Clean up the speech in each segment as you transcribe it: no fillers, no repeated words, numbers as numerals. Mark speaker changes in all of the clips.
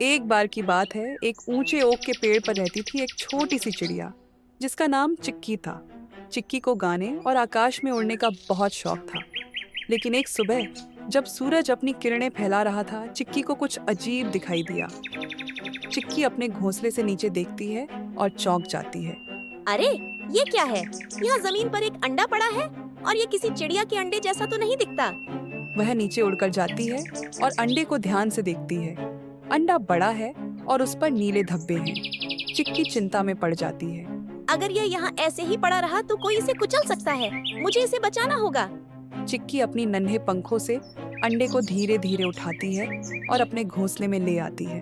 Speaker 1: एक बार की बात है, एक ऊंचे ओक के पेड़ पर रहती थी एक छोटी सी चिड़िया जिसका नाम चिक्की था। चिक्की को गाने और आकाश में उड़ने का बहुत शौक था। लेकिन एक सुबह जब सूरज अपनी किरणें फैला रहा था, चिक्की को कुछ अजीब दिखाई दिया। चिक्की अपने घोंसले से नीचे देखती है और चौंक जाती है।
Speaker 2: अरे, ये क्या है? यहाँ जमीन पर एक अंडा पड़ा है और ये किसी चिड़िया के अंडे जैसा तो नहीं दिखता।
Speaker 1: वह नीचे उड़कर जाती है और अंडे को ध्यान से देखती है। अंडा बड़ा है और उस पर नीले धब्बे हैं। चिक्की चिंता में पड़ जाती है।
Speaker 2: अगर ये यहाँ ऐसे ही पड़ा रहा तो कोई इसे कुचल सकता है। मुझे इसे बचाना होगा।
Speaker 1: चिक्की अपनी नन्हे पंखों से अंडे को धीरे धीरे उठाती है और अपने घोंसले में ले आती है।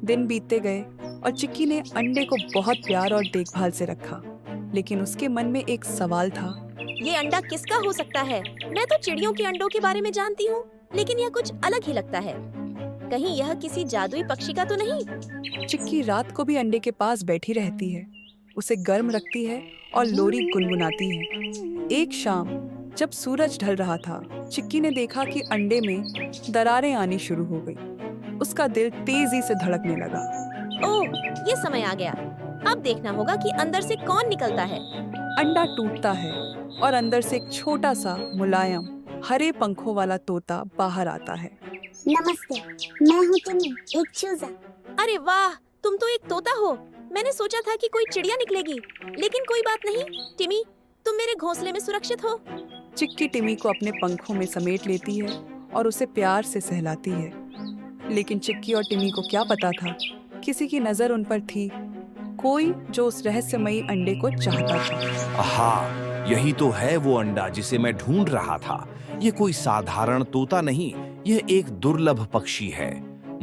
Speaker 1: दिन बीतते गए और चिक्की ने अंडे को बहुत प्यार और देखभाल से रखा। लेकिन उसके मन में एक सवाल था।
Speaker 2: ये अंडा किसका हो सकता है? मैं तो चिड़ियों के अंडों के बारे में जानती हूँ, लेकिन यह कुछ अलग ही लगता है। कहीं यह किसी जादुई पक्षी का तो नहीं?
Speaker 1: चिक्की रात को भी अंडे के पास बैठी रहती है, उसे गर्म रखती है और लोरी गुनगुनाती है। एक शाम जब सूरज ढल रहा था, चिक्की ने देखा कि अंडे में दरारें आनी शुरू हो गई। उसका दिल तेजी से धड़कने लगा।
Speaker 2: ओह, ये समय आ गया। अब देखना होगा कि अंदर से कौन निकलता है।
Speaker 1: अंडा टूटता है और अंदर से एक छोटा सा मुलायम हरे पंखों वाला तोता बाहर आता है।
Speaker 3: नमस्ते, मैं हूँ टिमी, एक चूजा।
Speaker 2: अरे वाह, तुम तो एक तोता हो। मैंने सोचा था कि कोई चिड़िया निकलेगी, लेकिन कोई बात नहीं। टिमी, तुम मेरे घोंसले में सुरक्षित हो।
Speaker 1: चिक्की टिमी को अपने पंखों में समेट लेती है और उसे प्यार से सहलाती है। लेकिन चिक्की और टिमी को क्या पता था, किसी की नजर उन पर थी, कोई जो उस रहस्यमयी अंडे को चाहता था।
Speaker 4: आहा, यही तो है वो अंडा जिसे मैं ढूंढ रहा था। ये कोई साधारण तोता नहीं, यह एक दुर्लभ पक्षी है।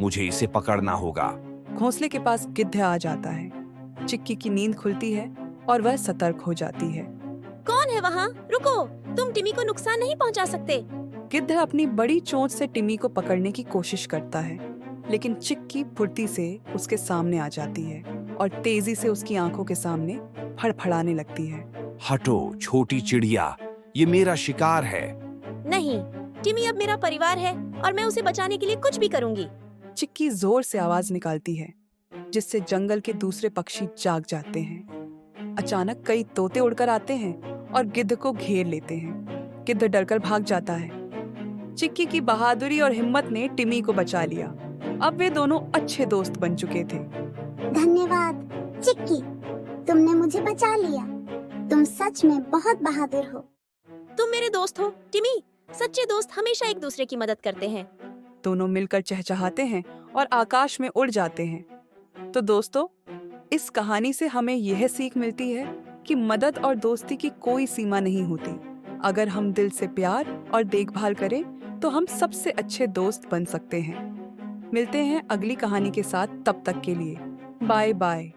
Speaker 4: मुझे इसे पकड़ना होगा।
Speaker 1: घोंसले के पास गिद्ध आ जाता है। चिक्की की नींद खुलती है और वह सतर्क हो जाती है।
Speaker 2: कौन है वहाँ? रुको, तुम टिमी को नुकसान नहीं पहुँचा सकते।
Speaker 1: गिद्ध अपनी बड़ी चोंच से टिमी को पकड़ने की कोशिश करता है, लेकिन चिक्की फुर्ती से उसके सामने आ जाती है और तेजी से उसकी आंखों के सामने फड़फड़ाने लगती है।
Speaker 4: हटो छोटी चिड़िया, ये मेरा शिकार है।
Speaker 2: नहीं, टिमी अब मेरा परिवार है और मैं उसे बचाने के लिए कुछ भी करूंगी।
Speaker 1: चिक्की जोर से आवाज निकालती है, जिससे जंगल के दूसरे पक्षी जाग जाते हैं। अचानक कई तोते उड़कर आते हैं और गिद्ध को घेर लेते हैं। गिद्ध डरकर भाग जाता है। चिक्की की बहादुरी और हिम्मत ने टिमी को बचा लिया। अब वे दोनों अच्छे दोस्त बन चुके थे।
Speaker 3: धन्यवाद चिक्की, तुमने मुझे बचा लिया। तुम सच में बहुत बहादुर हो।
Speaker 2: तुम मेरे दोस्त हो टिमी। सच्चे दोस्त हमेशा एक दूसरे की मदद करते हैं।
Speaker 1: दोनों मिलकर चहचहाते हैं और आकाश में उड़ जाते हैं। तो दोस्तों, इस कहानी से हमें यह सीख मिलती है कि मदद और दोस्ती की कोई सीमा नहीं होती। अगर हम दिल से प्यार और देखभाल करें तो हम सबसे अच्छे दोस्त बन सकते हैं। मिलते हैं अगली कहानी के साथ, तब तक के लिए बाय बाय।